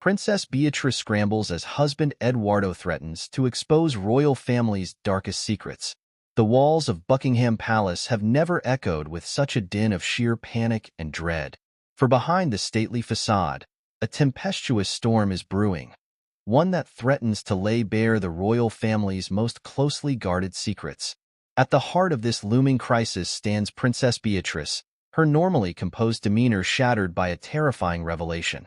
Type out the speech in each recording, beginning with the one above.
Princess Beatrice scrambles as husband Eduardo threatens to expose royal family's darkest secrets. The walls of Buckingham Palace have never echoed with such a din of sheer panic and dread. For behind the stately façade, a tempestuous storm is brewing, one that threatens to lay bare the royal family's most closely guarded secrets. At the heart of this looming crisis stands Princess Beatrice, her normally composed demeanor shattered by a terrifying revelation.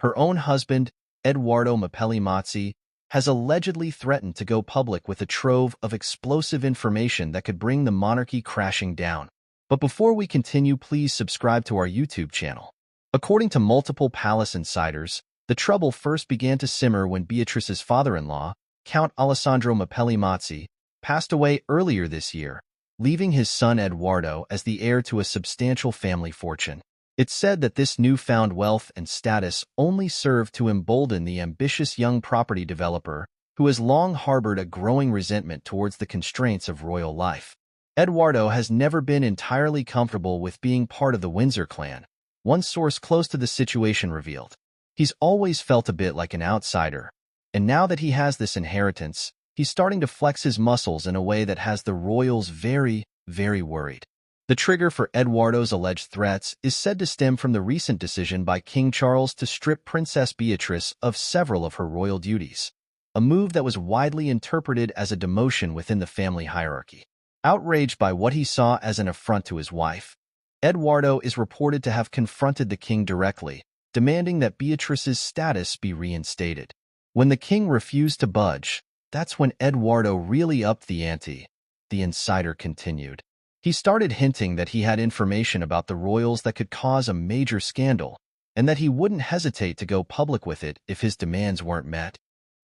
Her own husband, Eduardo Mazzi, has allegedly threatened to go public with a trove of explosive information that could bring the monarchy crashing down. But before we continue, please subscribe to our YouTube channel. According to multiple palace insiders, the trouble first began to simmer when Beatrice's father-in-law, Count Alessandro Mazzi, passed away earlier this year, leaving his son Eduardo as the heir to a substantial family fortune. It's said that this newfound wealth and status only served to embolden the ambitious young property developer who has long harbored a growing resentment towards the constraints of royal life. Eduardo has never been entirely comfortable with being part of the Windsor clan, one source close to the situation revealed. He's always felt a bit like an outsider, and now that he has this inheritance, he's starting to flex his muscles in a way that has the royals very, very worried. The trigger for Eduardo's alleged threats is said to stem from the recent decision by King Charles to strip Princess Beatrice of several of her royal duties, a move that was widely interpreted as a demotion within the family hierarchy. Outraged by what he saw as an affront to his wife, Eduardo is reported to have confronted the king directly, demanding that Beatrice's status be reinstated. When the king refused to budge, that's when Eduardo really upped the ante, the insider continued. He started hinting that he had information about the royals that could cause a major scandal, and that he wouldn't hesitate to go public with it if his demands weren't met.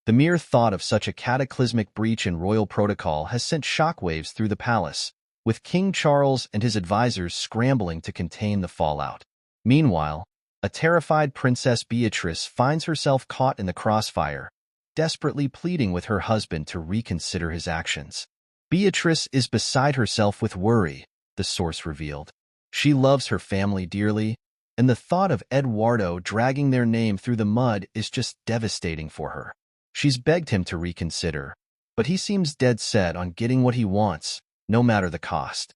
The mere thought of such a cataclysmic breach in royal protocol has sent shockwaves through the palace, with King Charles and his advisors scrambling to contain the fallout. Meanwhile, a terrified Princess Beatrice finds herself caught in the crossfire, desperately pleading with her husband to reconsider his actions. Beatrice is beside herself with worry, the source revealed. She loves her family dearly, and the thought of Eduardo dragging their name through the mud is just devastating for her. She's begged him to reconsider, but he seems dead set on getting what he wants, no matter the cost.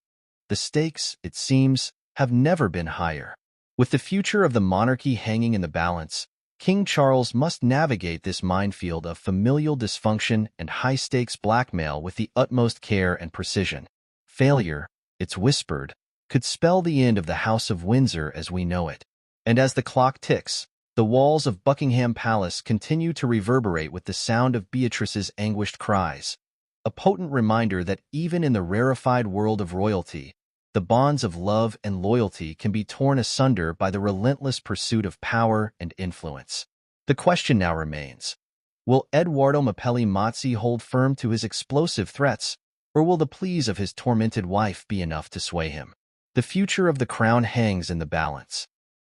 The stakes, it seems, have never been higher. With the future of the monarchy hanging in the balance, King Charles must navigate this minefield of familial dysfunction and high-stakes blackmail with the utmost care and precision. Failure, it's whispered, could spell the end of the House of Windsor as we know it. And as the clock ticks, the walls of Buckingham Palace continue to reverberate with the sound of Beatrice's anguished cries, a potent reminder that even in the rarefied world of royalty, the bonds of love and loyalty can be torn asunder by the relentless pursuit of power and influence. The question now remains, will Eduardo Mazzi hold firm to his explosive threats, or will the pleas of his tormented wife be enough to sway him? The future of the crown hangs in the balance.